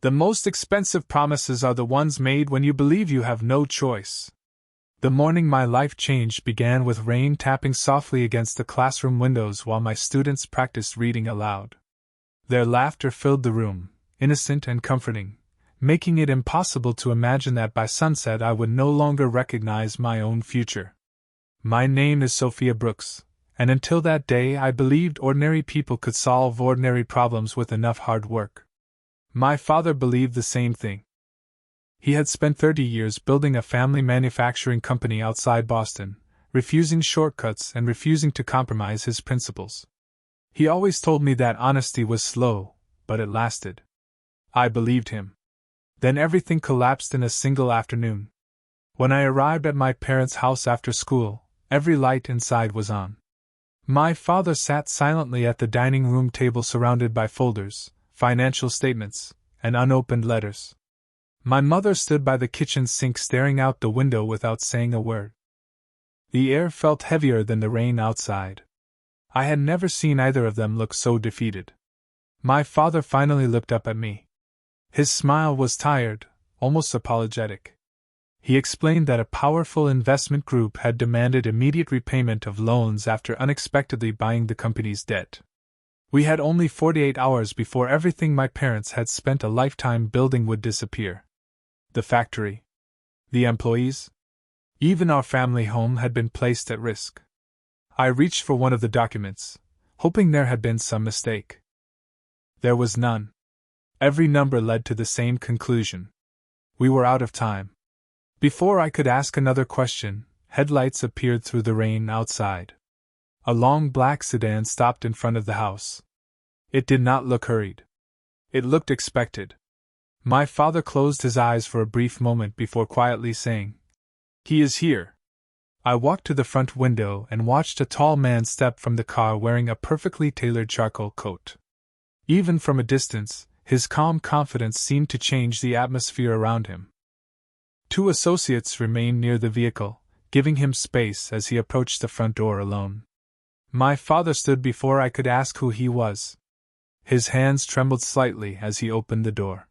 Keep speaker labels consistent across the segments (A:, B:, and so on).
A: The most expensive promises are the ones made when you believe you have no choice. The morning my life changed began with rain tapping softly against the classroom windows while my students practiced reading aloud. Their laughter filled the room, innocent and comforting, making it impossible to imagine that by sunset I would no longer recognize my own future. My name is Sophia Brooks, and until that day I believed ordinary people could solve ordinary problems with enough hard work. My father believed the same thing. He had spent 30 years building a family manufacturing company outside Boston, refusing shortcuts and refusing to compromise his principles. He always told me that honesty was slow, but it lasted. I believed him. Then everything collapsed in a single afternoon. When I arrived at my parents' house after school, every light inside was on. My father sat silently at the dining room table surrounded by folders, financial statements, and unopened letters. My mother stood by the kitchen sink staring out the window without saying a word. The air felt heavier than the rain outside. I had never seen either of them look so defeated. My father finally looked up at me. His smile was tired, almost apologetic. He explained that a powerful investment group had demanded immediate repayment of loans after unexpectedly buying the company's debt. We had only 48 hours before everything my parents had spent a lifetime building would disappear. The factory, the employees, even our family home had been placed at risk. I reached for one of the documents, hoping there had been some mistake. There was none. Every number led to the same conclusion. We were out of time. Before I could ask another question, headlights appeared through the rain outside. A long black sedan stopped in front of the house. It did not look hurried. It looked expected. My father closed his eyes for a brief moment before quietly saying, "He is here." I walked to the front window and watched a tall man step from the car wearing a perfectly tailored charcoal coat. Even from a distance, his calm confidence seemed to change the atmosphere around him. Two associates remained near the vehicle, giving him space as he approached the front door alone. My father stood before I could ask who he was. His hands trembled slightly as he opened the door.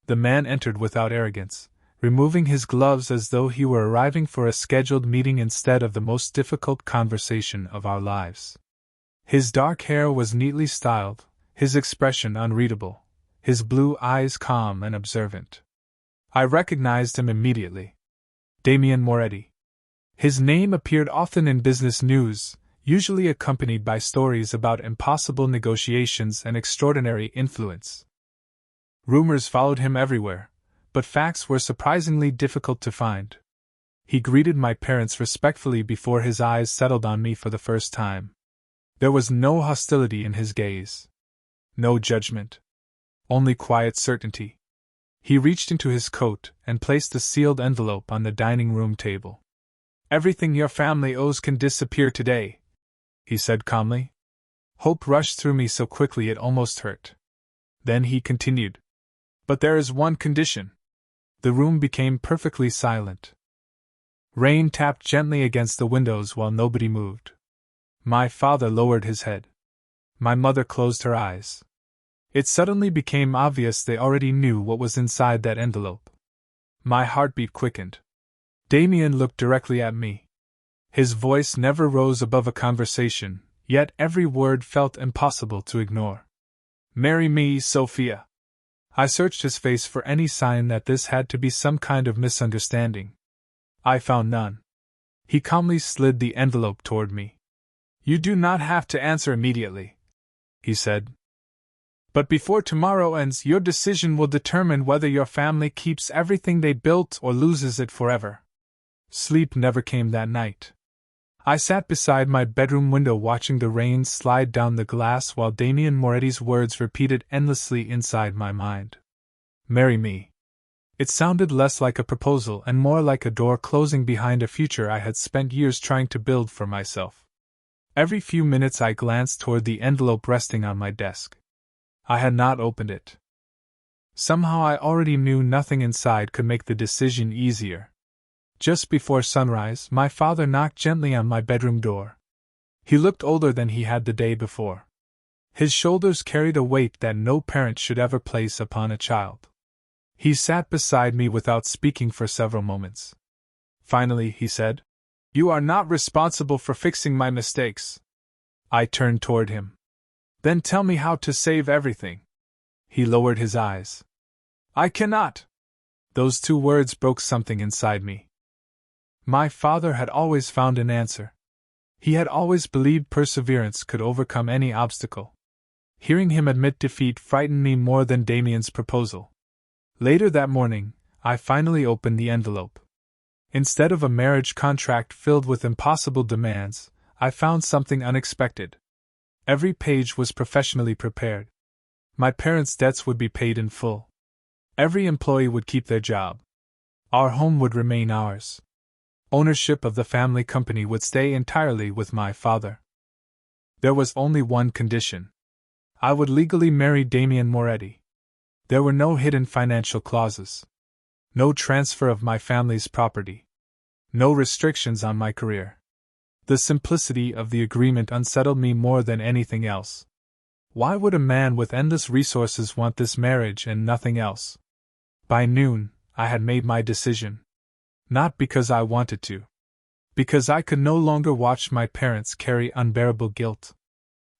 A: The man entered without arrogance, removing his gloves as though he were arriving for a scheduled meeting instead of the most difficult conversation of our lives. His dark hair was neatly styled, his expression unreadable, his blue eyes calm and observant. I recognized him immediately. Damien Moretti. His name appeared often in business news, usually accompanied by stories about impossible negotiations and extraordinary influence. Rumors followed him everywhere, but facts were surprisingly difficult to find. He greeted my parents respectfully before his eyes settled on me for the first time. There was no hostility in his gaze. No judgment. Only quiet certainty. He reached into his coat and placed a sealed envelope on the dining room table. "Everything your family owes can disappear today," he said calmly. Hope rushed through me so quickly it almost hurt. Then he continued, "But there is one condition." The room became perfectly silent. Rain tapped gently against the windows while nobody moved. My father lowered his head. My mother closed her eyes. It suddenly became obvious they already knew what was inside that envelope. My heartbeat quickened. Damien looked directly at me. His voice never rose above a conversation, yet every word felt impossible to ignore. "Marry me, Sophia." I searched his face for any sign that this had to be some kind of misunderstanding. I found none. He calmly slid the envelope toward me. "You do not have to answer immediately," he said. "But before tomorrow ends, your decision will determine whether your family keeps everything they built or loses it forever." Sleep never came that night. I sat beside my bedroom window watching the rain slide down the glass while Damien Moretti's words repeated endlessly inside my mind. "Marry me." It sounded less like a proposal and more like a door closing behind a future I had spent years trying to build for myself. Every few minutes I glanced toward the envelope resting on my desk. I had not opened it. Somehow I already knew nothing inside could make the decision easier. Just before sunrise, my father knocked gently on my bedroom door. He looked older than he had the day before. His shoulders carried a weight that no parent should ever place upon a child. He sat beside me without speaking for several moments. Finally, he said, "You are not responsible for fixing my mistakes." I turned toward him. "Then tell me how to save everything." He lowered his eyes. "I cannot." Those two words broke something inside me. My father had always found an answer. He had always believed perseverance could overcome any obstacle. Hearing him admit defeat frightened me more than Damien's proposal. Later that morning, I finally opened the envelope. Instead of a marriage contract filled with impossible demands, I found something unexpected. Every page was professionally prepared. My parents' debts would be paid in full. Every employee would keep their job. Our home would remain ours. Ownership of the family company would stay entirely with my father. There was only one condition. I would legally marry Damien Moretti. There were no hidden financial clauses. No transfer of my family's property. No restrictions on my career. The simplicity of the agreement unsettled me more than anything else. Why would a man with endless resources want this marriage and nothing else? By noon, I had made my decision. Not because I wanted to. Because I could no longer watch my parents carry unbearable guilt.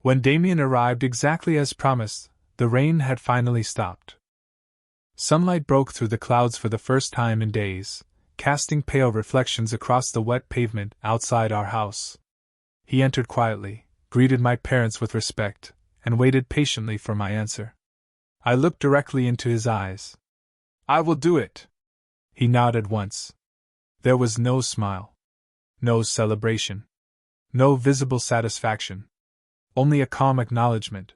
A: When Damien arrived exactly as promised, the rain had finally stopped. Sunlight broke through the clouds for the first time in days, casting pale reflections across the wet pavement outside our house. He entered quietly, greeted my parents with respect, and waited patiently for my answer. I looked directly into his eyes. "I will do it." He nodded once. There was no smile. No celebration. No visible satisfaction. Only a calm acknowledgement.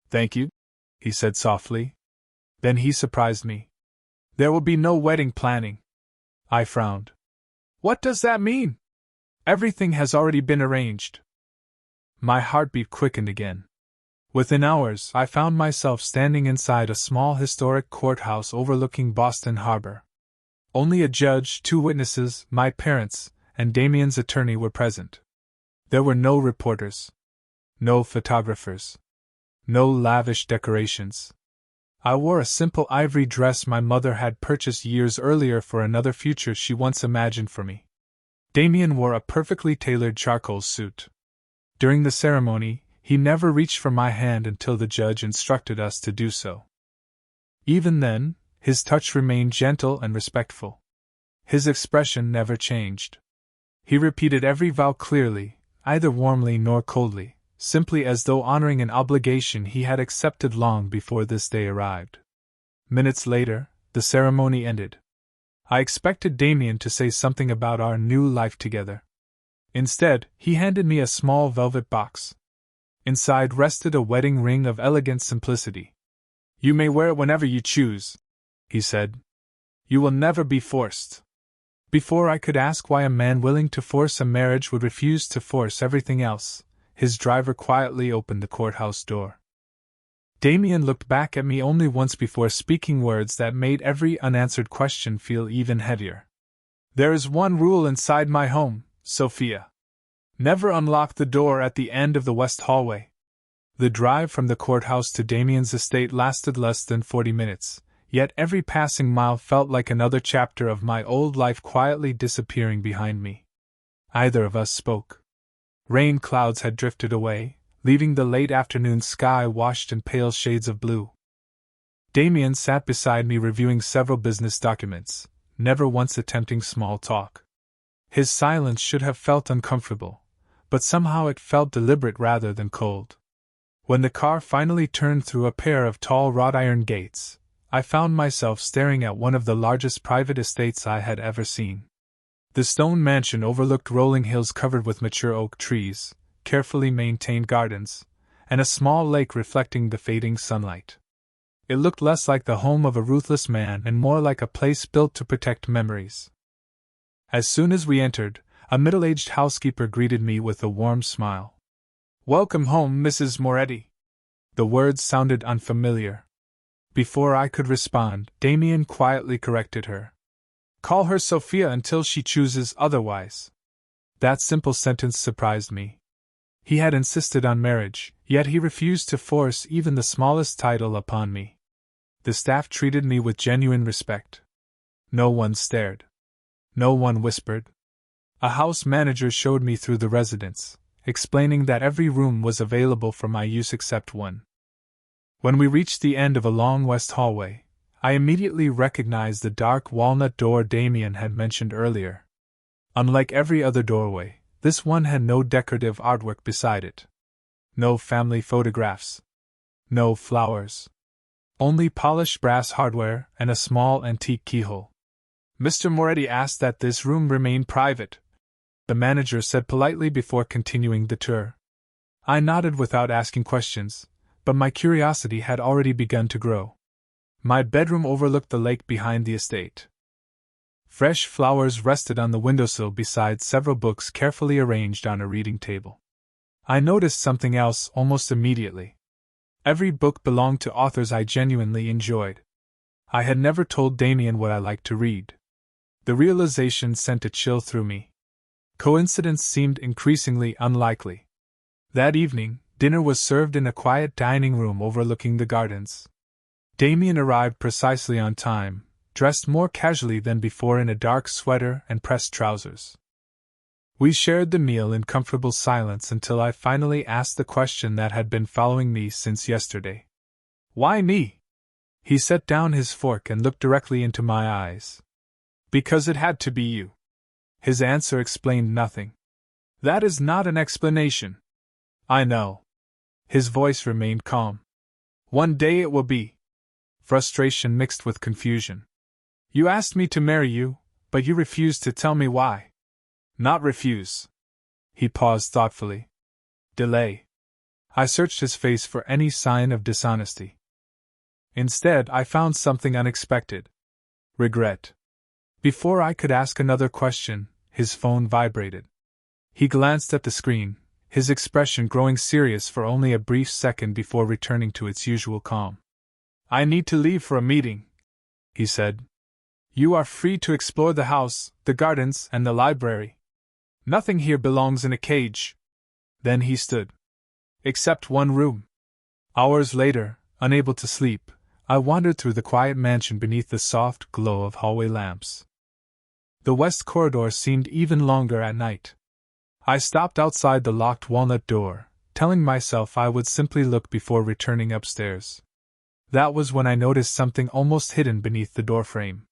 A: "Thank you," he said softly. Then he surprised me. "There will be no wedding planning." I frowned. "What does that mean?" "Everything has already been arranged." My heartbeat quickened again. Within hours, I found myself standing inside a small historic courthouse overlooking Boston Harbor. Only a judge, 2 witnesses, my parents, and Damien's attorney were present. There were no reporters. No photographers. No lavish decorations. I wore a simple ivory dress my mother had purchased years earlier for another future she once imagined for me. Damien wore a perfectly tailored charcoal suit. During the ceremony, he never reached for my hand until the judge instructed us to do so. Even then, his touch remained gentle and respectful. His expression never changed. He repeated every vow clearly, either warmly nor coldly, simply as though honoring an obligation he had accepted long before this day arrived. Minutes later, the ceremony ended. I expected Damien to say something about our new life together. Instead, he handed me a small velvet box. Inside rested a wedding ring of elegant simplicity. "You may wear it whenever you choose," he said. "You will never be forced." Before I could ask why a man willing to force a marriage would refuse to force everything else, his driver quietly opened the courthouse door. Damien looked back at me only once before speaking words that made every unanswered question feel even heavier. "There is one rule inside my home, Sophia. Never unlock the door at the end of the west hallway." The drive from the courthouse to Damien's estate lasted less than 40 minutes, yet every passing mile felt like another chapter of my old life quietly disappearing behind me. Neither of us spoke. Rain clouds had drifted away, leaving the late afternoon sky washed in pale shades of blue. Damien sat beside me reviewing several business documents, never once attempting small talk. His silence should have felt uncomfortable, but somehow it felt deliberate rather than cold. When the car finally turned through a pair of tall wrought iron gates, I found myself staring at one of the largest private estates I had ever seen. The stone mansion overlooked rolling hills covered with mature oak trees, carefully maintained gardens, and a small lake reflecting the fading sunlight. It looked less like the home of a ruthless man and more like a place built to protect memories. As soon as we entered, a middle-aged housekeeper greeted me with a warm smile. "Welcome home, Mrs. Moretti." The words sounded unfamiliar. Before I could respond, Damien quietly corrected her. "Call her Sophia until she chooses otherwise." That simple sentence surprised me. He had insisted on marriage, yet he refused to force even the smallest title upon me. The staff treated me with genuine respect. No one stared. No one whispered. A house manager showed me through the residence, explaining that every room was available for my use except one. When we reached the end of a long west hallway, I immediately recognized the dark walnut door Damien had mentioned earlier. Unlike every other doorway, this one had no decorative artwork beside it. No family photographs. No flowers. Only polished brass hardware and a small antique keyhole. Mr. Moretti asked that this room remain private, the manager said politely before continuing the tour. I nodded without asking questions, but my curiosity had already begun to grow. My bedroom overlooked the lake behind the estate. Fresh flowers rested on the windowsill beside several books carefully arranged on a reading table. I noticed something else almost immediately. Every book belonged to authors I genuinely enjoyed. I had never told Damien what I liked to read. The realization sent a chill through me. Coincidence seemed increasingly unlikely. That evening, dinner was served in a quiet dining room overlooking the gardens. Damien arrived precisely on time, dressed more casually than before in a dark sweater and pressed trousers. We shared the meal in comfortable silence until I finally asked the question that had been following me since yesterday. "Why me?" He set down his fork and looked directly into my eyes. "Because it had to be you." His answer explained nothing. "That is not an explanation." "I know." His voice remained calm. "One day it will be." Frustration mixed with confusion. "You asked me to marry you, but you refused to tell me why." "Not refuse." He paused thoughtfully. "Delay." I searched his face for any sign of dishonesty. Instead, I found something unexpected. Regret. Before I could ask another question, his phone vibrated. He glanced at the screen, his expression growing serious for only a brief second before returning to its usual calm. "I need to leave for a meeting," he said. "You are free to explore the house, the gardens, and the library. Nothing here belongs in a cage." Then he stood. "Except one room." Hours later, unable to sleep, I wandered through the quiet mansion beneath the soft glow of hallway lamps. The west corridor seemed even longer at night. I stopped outside the locked walnut door, telling myself I would simply look before returning upstairs. That was when I noticed something almost hidden beneath the doorframe.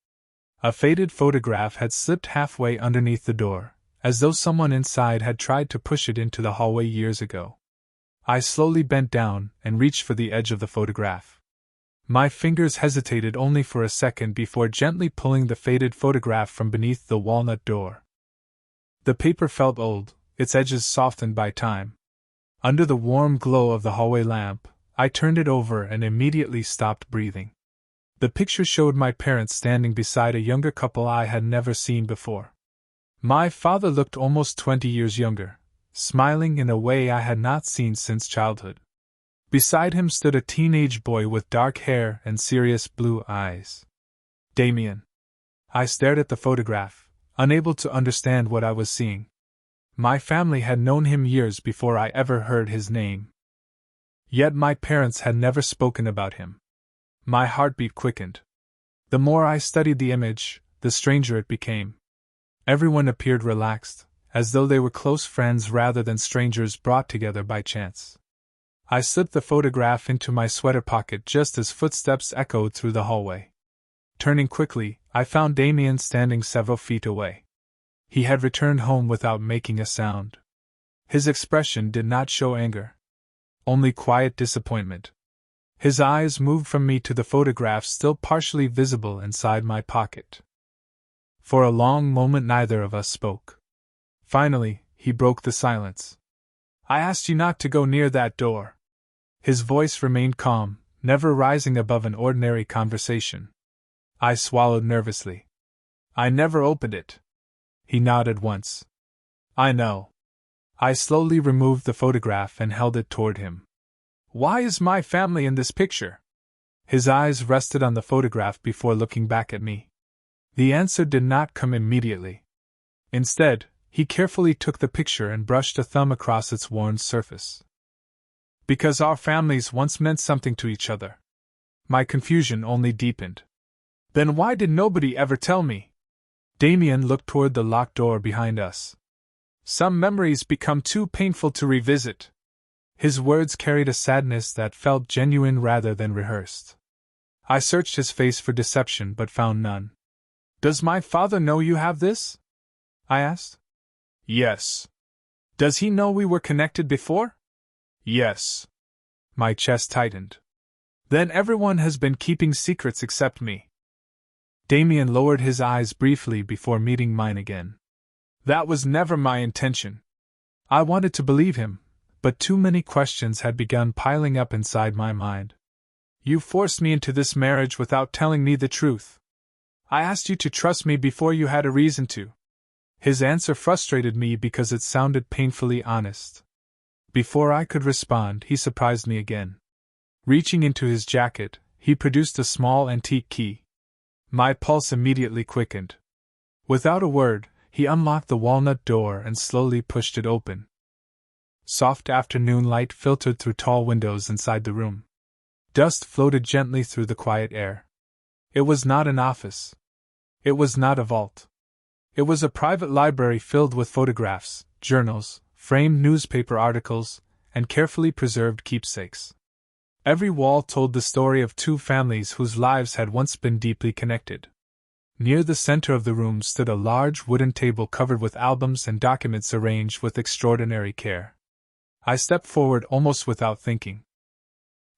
A: A faded photograph had slipped halfway underneath the door, as though someone inside had tried to push it into the hallway years ago. I slowly bent down and reached for the edge of the photograph. My fingers hesitated only for a second before gently pulling the faded photograph from beneath the walnut door. The paper felt old, its edges softened by time. Under the warm glow of the hallway lamp, I turned it over and immediately stopped breathing. The picture showed my parents standing beside a younger couple I had never seen before. My father looked almost 20 years younger, smiling in a way I had not seen since childhood. Beside him stood a teenage boy with dark hair and serious blue eyes. Damien. I stared at the photograph, unable to understand what I was seeing. My family had known him years before I ever heard his name. Yet my parents had never spoken about him. My heartbeat quickened. The more I studied the image, the stranger it became. Everyone appeared relaxed, as though they were close friends rather than strangers brought together by chance. I slipped the photograph into my sweater pocket just as footsteps echoed through the hallway. Turning quickly, I found Damien standing several feet away. He had returned home without making a sound. His expression did not show anger. Only quiet disappointment. His eyes moved from me to the photograph still partially visible inside my pocket. For a long moment neither of us spoke. Finally, he broke the silence. "I asked you not to go near that door." His voice remained calm, never rising above an ordinary conversation. I swallowed nervously. "I never opened it." He nodded once. "I know." I slowly removed the photograph and held it toward him. "Why is my family in this picture?" His eyes rested on the photograph before looking back at me. The answer did not come immediately. Instead, he carefully took the picture and brushed a thumb across its worn surface. "Because our families once meant something to each other." My confusion only deepened. Then why did nobody ever tell me? Damien looked toward the locked door behind us. Some memories become too painful to revisit. His words carried a sadness that felt genuine rather than rehearsed. I searched his face for deception but found none. Does my father know you have this? I asked. Yes. Does he know we were connected before? Yes. My chest tightened. Then everyone has been keeping secrets except me. Damien lowered his eyes briefly before meeting mine again. That was never my intention. I wanted to believe him, but too many questions had begun piling up inside my mind. You forced me into this marriage without telling me the truth. I asked you to trust me before you had a reason to. His answer frustrated me because it sounded painfully honest. Before I could respond, he surprised me again. Reaching into his jacket, he produced a small antique key. My pulse immediately quickened. Without a word, he unlocked the walnut door and slowly pushed it open. Soft afternoon light filtered through tall windows inside the room. Dust floated gently through the quiet air. It was not an office. It was not a vault. It was a private library filled with photographs, journals, framed newspaper articles, and carefully preserved keepsakes. Every wall told the story of two families whose lives had once been deeply connected. Near the center of the room stood a large wooden table covered with albums and documents arranged with extraordinary care. I stepped forward almost without thinking.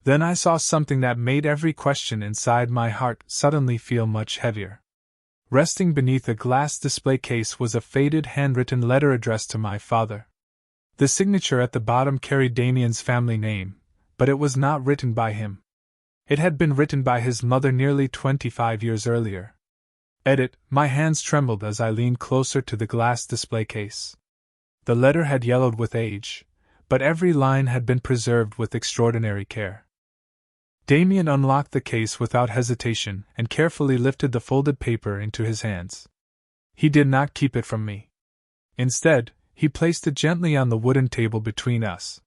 A: Then I saw something that made every question inside my heart suddenly feel much heavier. Resting beneath a glass display case was a faded handwritten letter addressed to my father. The signature at the bottom carried Damien's family name, but it was not written by him. It had been written by his mother nearly 25 years earlier. My hands trembled as I leaned closer to the glass display case. The letter had yellowed with age, but every line had been preserved with extraordinary care. Damien unlocked the case without hesitation and carefully lifted the folded paper into his hands. He did not keep it from me. Instead, he placed it gently on the wooden table between us.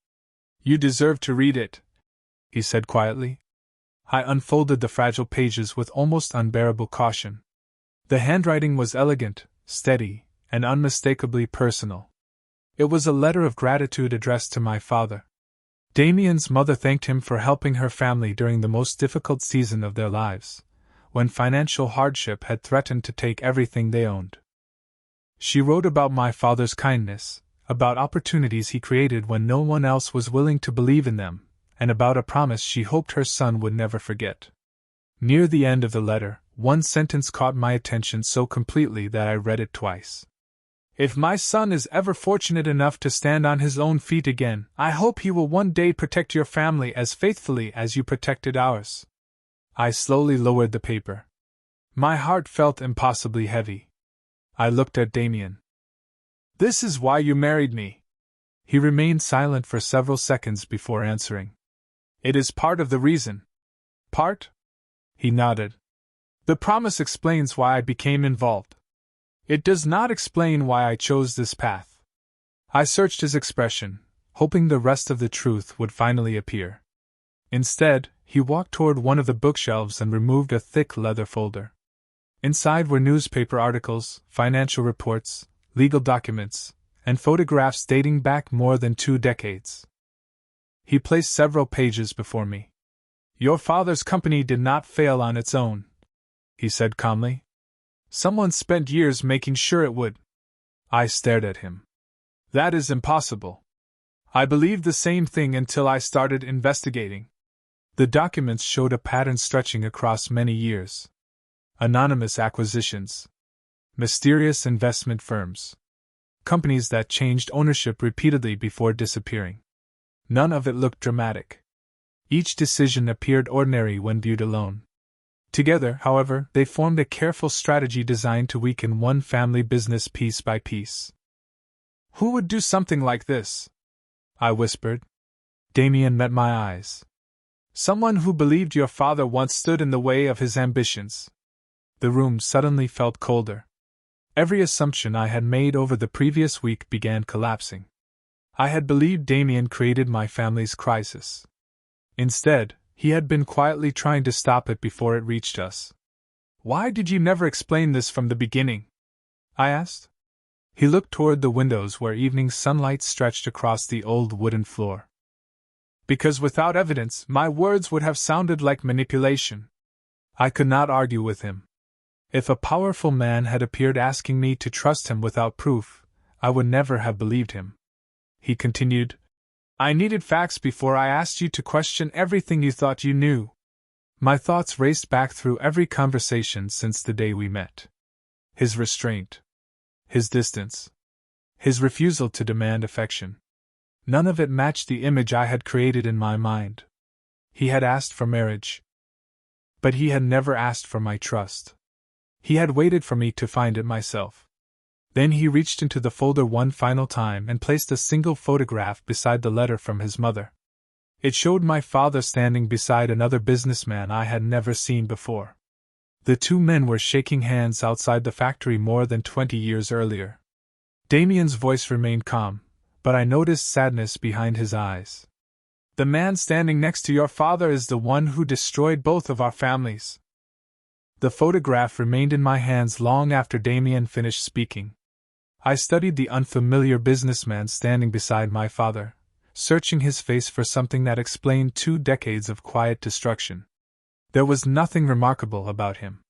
A: You deserve to read it, he said quietly. I unfolded the fragile pages with almost unbearable caution. The handwriting was elegant, steady, and unmistakably personal. It was a letter of gratitude addressed to my father. Damien's mother thanked him for helping her family during the most difficult season of their lives, when financial hardship had threatened to take everything they owned. She wrote about my father's kindness, about opportunities he created when no one else was willing to believe in them, and about a promise she hoped her son would never forget. Near the end of the letter, one sentence caught my attention so completely that I read it twice. If my son is ever fortunate enough to stand on his own feet again, I hope he will one day protect your family as faithfully as you protected ours. I slowly lowered the paper. My heart felt impossibly heavy. I looked at Damien. This is why you married me. He remained silent for several seconds before answering. It is part of the reason. Part? He nodded. The promise explains why I became involved. It does not explain why I chose this path. I searched his expression, hoping the rest of the truth would finally appear. Instead, he walked toward one of the bookshelves and removed a thick leather folder. Inside were newspaper articles, financial reports, legal documents, and photographs dating back more than 2 decades. He placed several pages before me. Your father's company did not fail on its own, he said calmly. Someone spent years making sure it would. I stared at him. That is impossible. I believed the same thing until I started investigating. The documents showed a pattern stretching across many years. Anonymous acquisitions. Mysterious investment firms. Companies that changed ownership repeatedly before disappearing. None of it looked dramatic. Each decision appeared ordinary when viewed alone. Together, however, they formed a careful strategy designed to weaken one family business piece by piece. Who would do something like this? I whispered. Damien met my eyes. Someone who believed your father once stood in the way of his ambitions. The room suddenly felt colder. Every assumption I had made over the previous week began collapsing. I had believed Damien created my family's crisis. Instead, He had been quietly trying to stop it before it reached us. "Why did you never explain this from the beginning?" I asked. He looked toward the windows where evening sunlight stretched across the old wooden floor. "Because without evidence, my words would have sounded like manipulation." I could not argue with him. If a powerful man had appeared asking me to trust him without proof, I would never have believed him. He continued, "I needed facts before I asked you to question everything you thought you knew." My thoughts raced back through every conversation since the day we met. His restraint. His distance. His refusal to demand affection. None of it matched the image I had created in my mind. He had asked for marriage. But he had never asked for my trust. He had waited for me to find it myself. Then he reached into the folder one final time and placed a single photograph beside the letter from his mother. It showed my father standing beside another businessman I had never seen before. The two men were shaking hands outside the factory more than 20 years earlier. Damien's voice remained calm, but I noticed sadness behind his eyes. "The man standing next to your father is the one who destroyed both of our families." The photograph remained in my hands long after Damien finished speaking. I studied the unfamiliar businessman standing beside my father, searching his face for something that explained 2 decades of quiet destruction. There was nothing remarkable about him.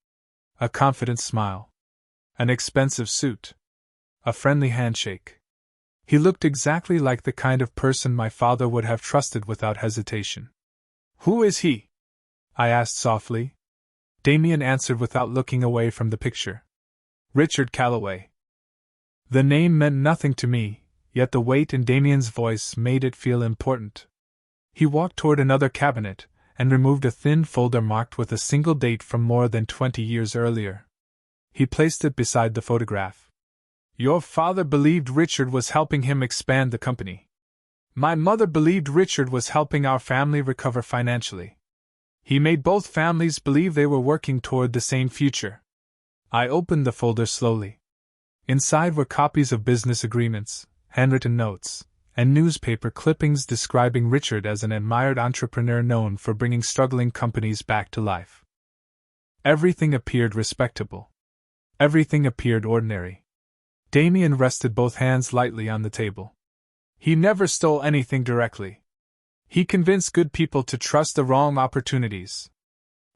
A: A confident smile. An expensive suit. A friendly handshake. He looked exactly like the kind of person my father would have trusted without hesitation. "Who is he?" I asked softly. Damien answered without looking away from the picture. "Richard Calloway." The name meant nothing to me, yet the weight in Damien's voice made it feel important. He walked toward another cabinet and removed a thin folder marked with a single date from more than 20 years earlier. He placed it beside the photograph. "Your father believed Richard was helping him expand the company. My mother believed Richard was helping our family recover financially. He made both families believe they were working toward the same future." I opened the folder slowly. Inside were copies of business agreements, handwritten notes, and newspaper clippings describing Richard as an admired entrepreneur known for bringing struggling companies back to life. Everything appeared respectable. Everything appeared ordinary. Damien rested both hands lightly on the table. "He never stole anything directly. He convinced good people to trust the wrong opportunities.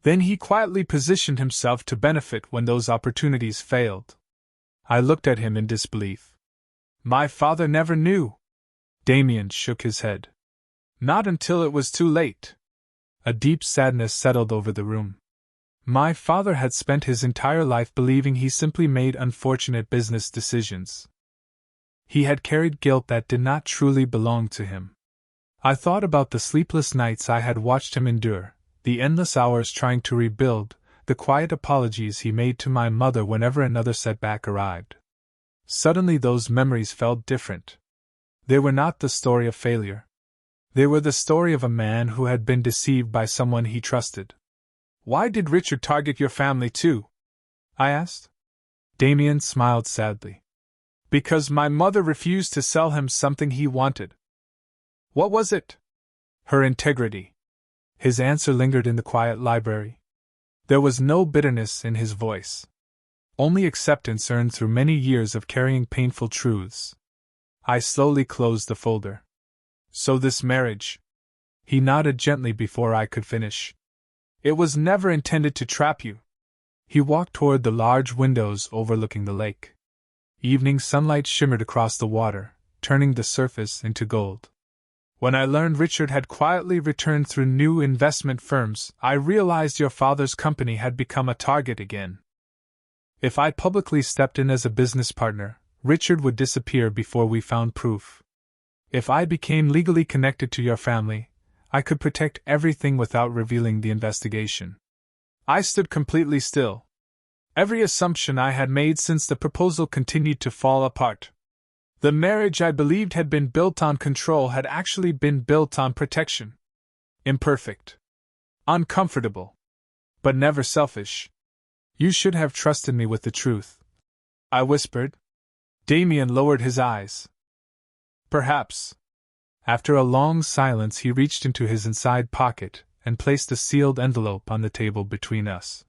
A: Then he quietly positioned himself to benefit when those opportunities failed." I looked at him in disbelief. "My father never knew." Damien shook his head. "Not until it was too late." A deep sadness settled over the room. My father had spent his entire life believing he simply made unfortunate business decisions. He had carried guilt that did not truly belong to him. I thought about the sleepless nights I had watched him endure, the endless hours trying to rebuild, the quiet apologies he made to my mother whenever another setback arrived. Suddenly those memories felt different. They were not the story of failure. They were the story of a man who had been deceived by someone he trusted. "Why did Richard target your family too?" I asked. Damien smiled sadly. "Because my mother refused to sell him something he wanted." "What was it?" "Her integrity." His answer lingered in the quiet library. There was no bitterness in his voice. Only acceptance earned through many years of carrying painful truths. I slowly closed the folder. "So this marriage?" He nodded gently before I could finish. "It was never intended to trap you." He walked toward the large windows overlooking the lake. Evening sunlight shimmered across the water, turning the surface into gold. "When I learned Richard had quietly returned through new investment firms, I realized your father's company had become a target again. If I publicly stepped in as a business partner, Richard would disappear before we found proof. If I became legally connected to your family, I could protect everything without revealing the investigation." I stood completely still. Every assumption I had made since the proposal continued to fall apart. The marriage I believed had been built on control had actually been built on protection. Imperfect. Uncomfortable. But never selfish. "You should have trusted me with the truth," I whispered. Damien lowered his eyes. "Perhaps." After a long silence he reached into his inside pocket and placed a sealed envelope on the table between us.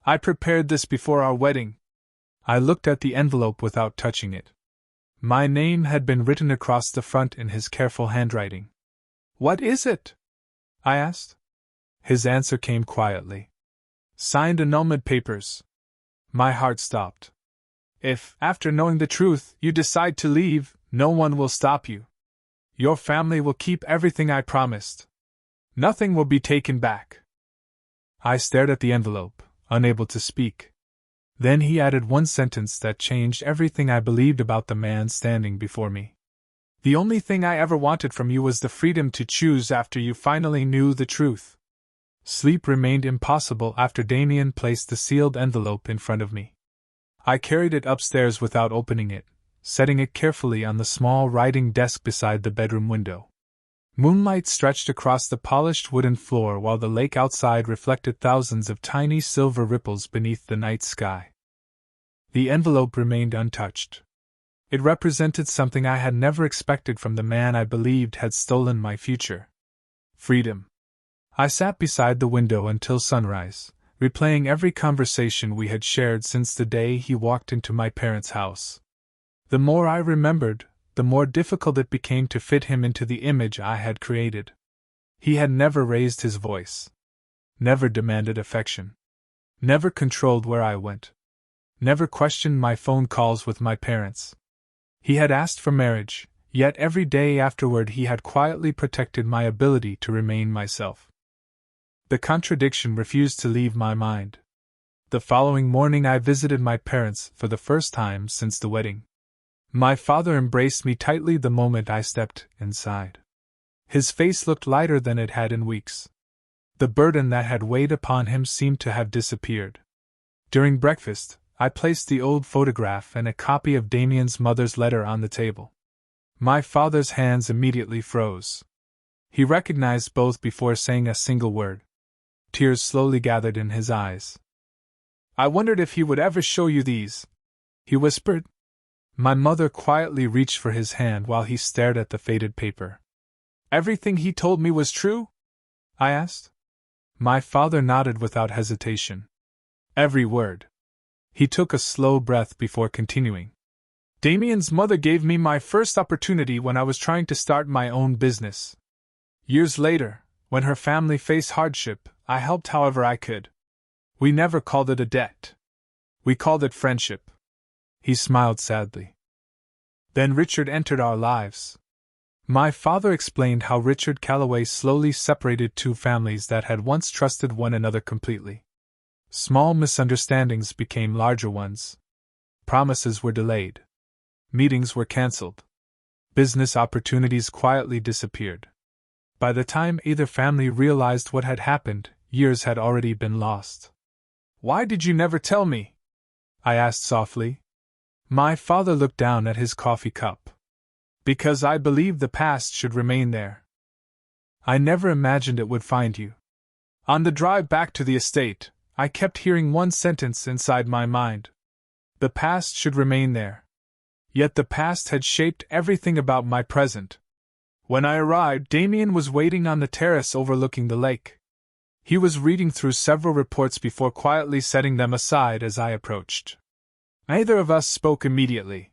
A: I prepared this before our wedding. I looked at the envelope without touching it. My name had been written across the front in his careful handwriting. What is it? I asked. His answer came quietly. Signed annulment papers. My heart stopped. If, after knowing the truth, you decide to leave, no one will stop you. Your family will keep everything I promised. Nothing will be taken back. I stared at the envelope, unable to speak. Then he added one sentence that changed everything I believed about the man standing before me. The only thing I ever wanted from you was the freedom to choose after you finally knew the truth. Sleep remained impossible after Damien placed the sealed envelope in front of me. I carried it upstairs without opening it, setting it carefully on the small writing desk beside the bedroom window. Moonlight stretched across the polished wooden floor while the lake outside reflected thousands of tiny silver ripples beneath the night sky. The envelope remained untouched. It represented something I had never expected from the man I believed had stolen my future. Freedom. I sat beside the window until sunrise, replaying every conversation we had shared since the day he walked into my parents' house. The more I remembered, the more difficult it became to fit him into the image I had created. He had never raised his voice, never demanded affection, never controlled where I went, never questioned my phone calls with my parents. He had asked for marriage, yet every day afterward he had quietly protected my ability to remain myself. The contradiction refused to leave my mind. The following morning I visited my parents for the first time since the wedding. My father embraced me tightly the moment I stepped inside. His face looked lighter than it had in weeks. The burden that had weighed upon him seemed to have disappeared. During breakfast, I placed the old photograph and a copy of Damien's mother's letter on the table. My father's hands immediately froze. He recognized both before saying a single word. Tears slowly gathered in his eyes. I wondered if he would ever show you these, he whispered. My mother quietly reached for his hand while he stared at the faded paper. Everything he told me was true? I asked. My father nodded without hesitation. Every word. He took a slow breath before continuing. Damien's mother gave me my first opportunity when I was trying to start my own business. Years later, when her family faced hardship, I helped however I could. We never called it a debt. We called it friendship. He smiled sadly. Then Richard entered our lives. My father explained how Richard Calloway slowly separated two families that had once trusted one another completely. Small misunderstandings became larger ones. Promises were delayed. Meetings were cancelled. Business opportunities quietly disappeared. By the time either family realized what had happened, years had already been lost. Why did you never tell me? I asked softly. My father looked down at his coffee cup. Because I believed the past should remain there. I never imagined it would find you. On the drive back to the estate, I kept hearing one sentence inside my mind. The past should remain there. Yet the past had shaped everything about my present. When I arrived, Damien was waiting on the terrace overlooking the lake. He was reading through several reports before quietly setting them aside as I approached. Neither of us spoke immediately.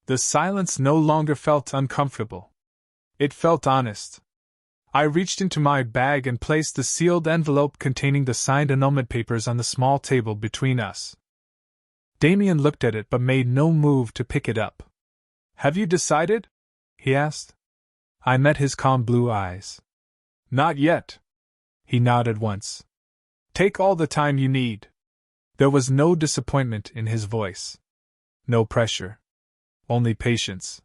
A: The silence no longer felt uncomfortable. It felt honest. I reached into my bag and placed the sealed envelope containing the signed annulment papers on the small table between us. Damien looked at it but made no move to pick it up. Have you decided? He asked. I met his calm blue eyes. Not yet. He nodded once. Take all the time you need. There was no disappointment in his voice. No pressure. Only patience.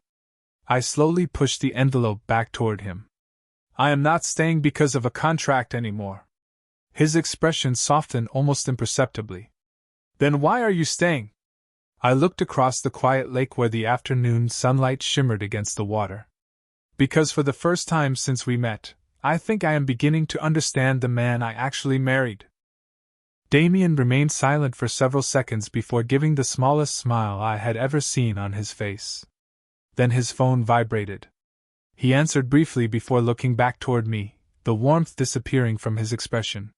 A: I slowly pushed the envelope back toward him. I am not staying because of a contract anymore. His expression softened almost imperceptibly. Then why are you staying? I looked across the quiet lake where the afternoon sunlight shimmered against the water. Because for the first time since we met, I think I am beginning to understand the man I actually married. Damien remained silent for several seconds before giving the smallest smile I had ever seen on his face. Then his phone vibrated. He answered briefly before looking back toward me, the warmth disappearing from his expression.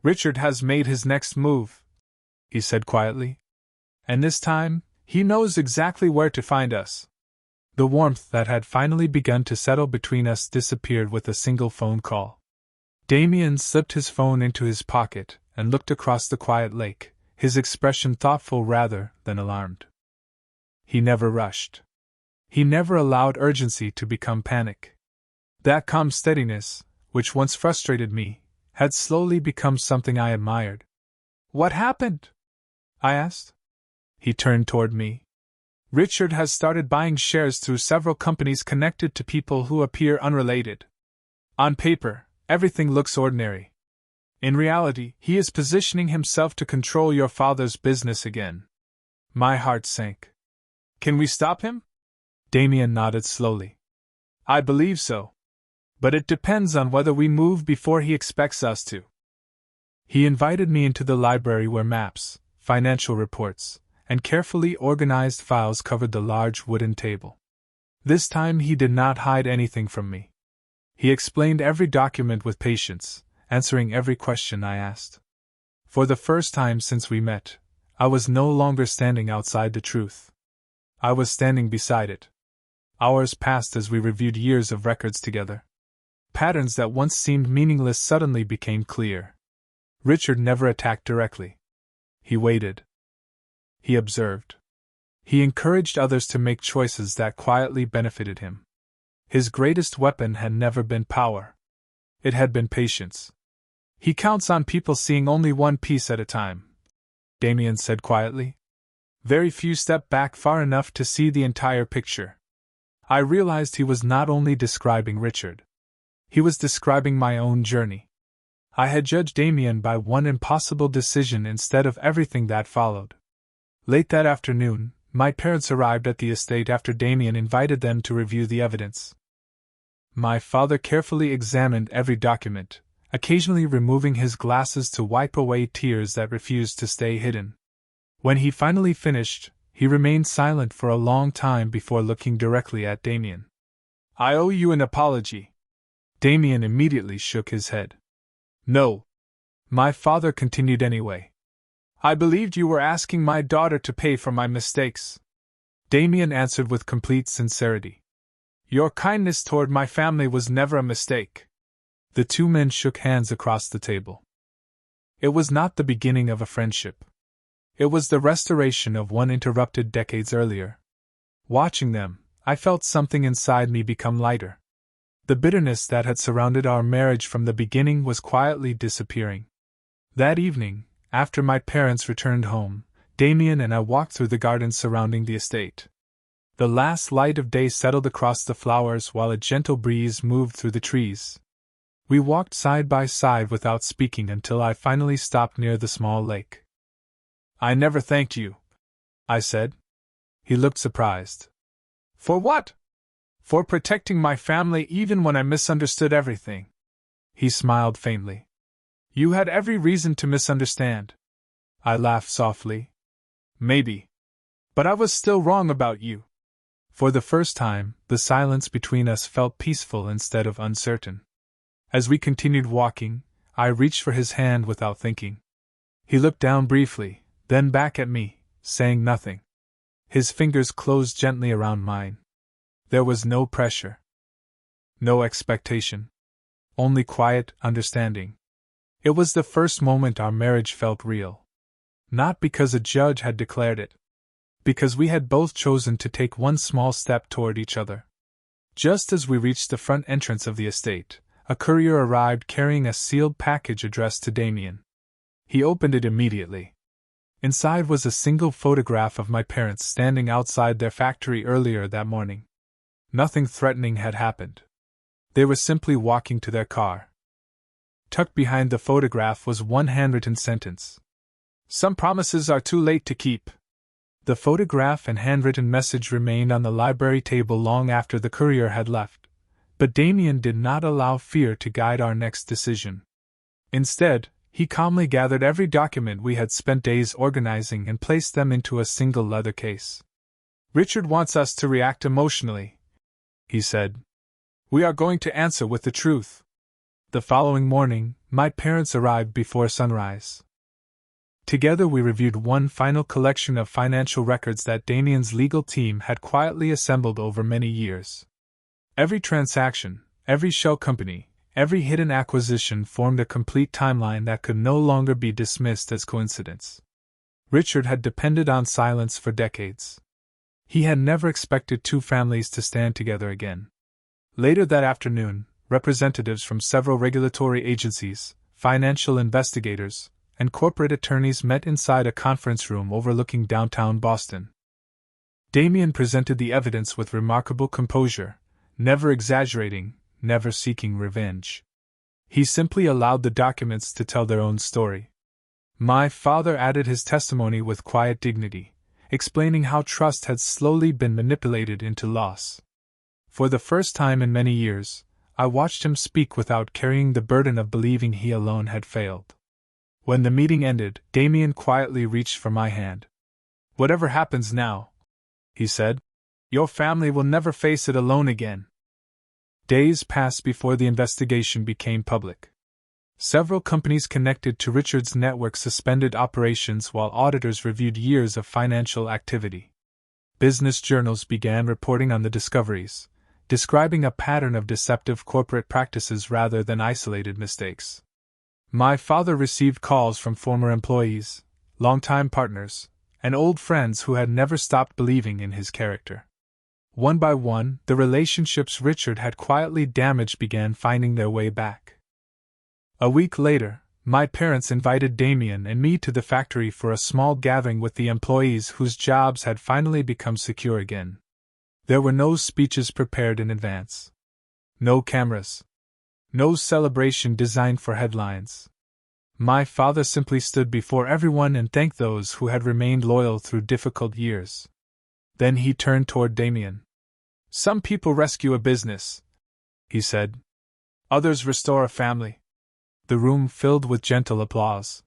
A: "Richard has made his next move," he said quietly. "And this time, he knows exactly where to find us." The warmth that had finally begun to settle between us disappeared with a single phone call. Damien slipped his phone into his pocket and looked across the quiet lake, his expression thoughtful rather than alarmed. He never rushed. He never allowed urgency to become panic. That calm steadiness, which once frustrated me, had slowly become something I admired. "What happened?" I asked. He turned toward me. "Richard has started buying shares through several companies connected to people who appear unrelated. On paper, everything looks ordinary. In reality, he is positioning himself to control your father's business again." My heart sank. "Can we stop him?" Damien nodded slowly. "I believe so. But it depends on whether we move before he expects us to." He invited me into the library where maps, financial reports, and carefully organized files covered the large wooden table. This time he did not hide anything from me. He explained every document with patience, answering every question I asked. For the first time since we met, I was no longer standing outside the truth. I was standing beside it. Hours passed as we reviewed years of records together. Patterns that once seemed meaningless suddenly became clear. Richard never attacked directly. He waited. He observed. He encouraged others to make choices that quietly benefited him. His greatest weapon had never been power. It had been patience. "He counts on people seeing only one piece at a time," Damien said quietly. "Very few step back far enough to see the entire picture." I realized he was not only describing Richard. He was describing my own journey. I had judged Damien by one impossible decision instead of everything that followed. Late that afternoon, my parents arrived at the estate after Damien invited them to review the evidence. My father carefully examined every document, occasionally removing his glasses to wipe away tears that refused to stay hidden. When he finally finished, he remained silent for a long time before looking directly at Damien. "I owe you an apology." Damien immediately shook his head. "No." My father continued anyway. "I believed you were asking my daughter to pay for my mistakes." Damien answered with complete sincerity. "Your kindness toward my family was never a mistake." The two men shook hands across the table. It was not the beginning of a friendship. It was the restoration of one interrupted decades earlier. Watching them, I felt something inside me become lighter. The bitterness that had surrounded our marriage from the beginning was quietly disappearing. That evening, after my parents returned home, Damien and I walked through the garden surrounding the estate. The last light of day settled across the flowers while a gentle breeze moved through the trees. We walked side by side without speaking until I finally stopped near the small lake. "I never thanked you," I said. He looked surprised. "For what?" "For protecting my family even when I misunderstood everything." He smiled faintly. "You had every reason to misunderstand." I laughed softly. "Maybe. But I was still wrong about you." For the first time, the silence between us felt peaceful instead of uncertain. As we continued walking, I reached for his hand without thinking. He looked down briefly, then back at me, saying nothing. His fingers closed gently around mine. There was no pressure. No expectation. Only quiet understanding. It was the first moment our marriage felt real. Not because a judge had declared it. Because we had both chosen to take one small step toward each other. Just as we reached the front entrance of the estate, a courier arrived carrying a sealed package addressed to Damien. He opened it immediately. Inside was a single photograph of my parents standing outside their factory earlier that morning. Nothing threatening had happened. They were simply walking to their car. Tucked behind the photograph was one handwritten sentence. "Some promises are too late to keep." The photograph and handwritten message remained on the library table long after the courier had left, but Damien did not allow fear to guide our next decision. Instead, he calmly gathered every document we had spent days organizing and placed them into a single leather case. "Richard wants us to react emotionally," he said. "We are going to answer with the truth." The following morning, my parents arrived before sunrise. Together we reviewed one final collection of financial records that Damien's legal team had quietly assembled over many years. Every transaction, every shell company, every hidden acquisition formed a complete timeline that could no longer be dismissed as coincidence. Richard had depended on silence for decades. He had never expected two families to stand together again. Later that afternoon, representatives from several regulatory agencies, financial investigators, and corporate attorneys met inside a conference room overlooking downtown Boston. Damien presented the evidence with remarkable composure, never exaggerating, never seeking revenge. He simply allowed the documents to tell their own story. My father added his testimony with quiet dignity, explaining how trust had slowly been manipulated into loss. For the first time in many years, I watched him speak without carrying the burden of believing he alone had failed. When the meeting ended, Damien quietly reached for my hand. "Whatever happens now," he said, "your family will never face it alone again." Days passed before the investigation became public. Several companies connected to Richard's network suspended operations while auditors reviewed years of financial activity. Business journals began reporting on the discoveries, describing a pattern of deceptive corporate practices rather than isolated mistakes. My father received calls from former employees, longtime partners, and old friends who had never stopped believing in his character. One by one, the relationships Richard had quietly damaged began finding their way back. A week later, my parents invited Damien and me to the factory for a small gathering with the employees whose jobs had finally become secure again. There were no speeches prepared in advance. No cameras. No celebration designed for headlines. My father simply stood before everyone and thanked those who had remained loyal through difficult years. Then he turned toward Damien. "Some people rescue a business," he said. "Others restore a family." The room filled with gentle applause.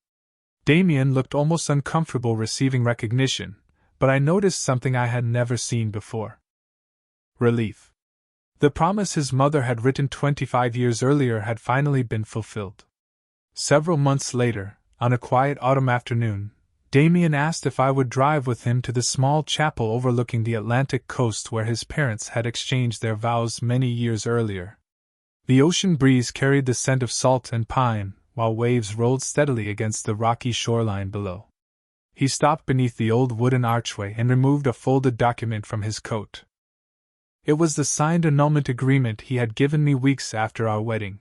A: Damien looked almost uncomfortable receiving recognition, but I noticed something I had never seen before. Relief. The promise his mother had written 25 years earlier had finally been fulfilled. Several months later, on a quiet autumn afternoon, Damien asked if I would drive with him to the small chapel overlooking the Atlantic coast where his parents had exchanged their vows many years earlier. The ocean breeze carried the scent of salt and pine, while waves rolled steadily against the rocky shoreline below. He stopped beneath the old wooden archway and removed a folded document from his coat. It was the signed annulment agreement he had given me weeks after our wedding.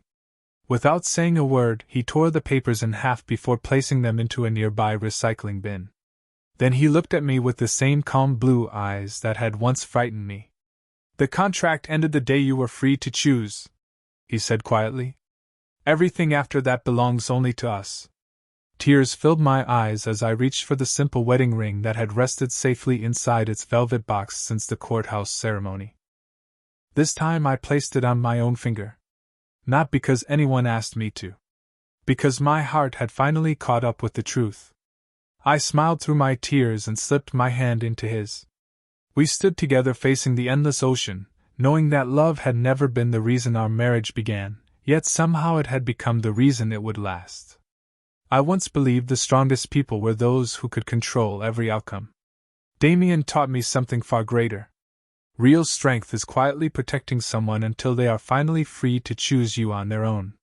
A: Without saying a word, he tore the papers in half before placing them into a nearby recycling bin. Then he looked at me with the same calm blue eyes that had once frightened me. "The contract ended the day you were free to choose," he said quietly. "Everything after that belongs only to us." Tears filled my eyes as I reached for the simple wedding ring that had rested safely inside its velvet box since the courthouse ceremony. This time I placed it on my own finger. Not because anyone asked me to. Because my heart had finally caught up with the truth. I smiled through my tears and slipped my hand into his. We stood together facing the endless ocean, knowing that love had never been the reason our marriage began, yet somehow it had become the reason it would last. I once believed the strongest people were those who could control every outcome. Damien taught me something far greater. Real strength is quietly protecting someone until they are finally free to choose you on their own.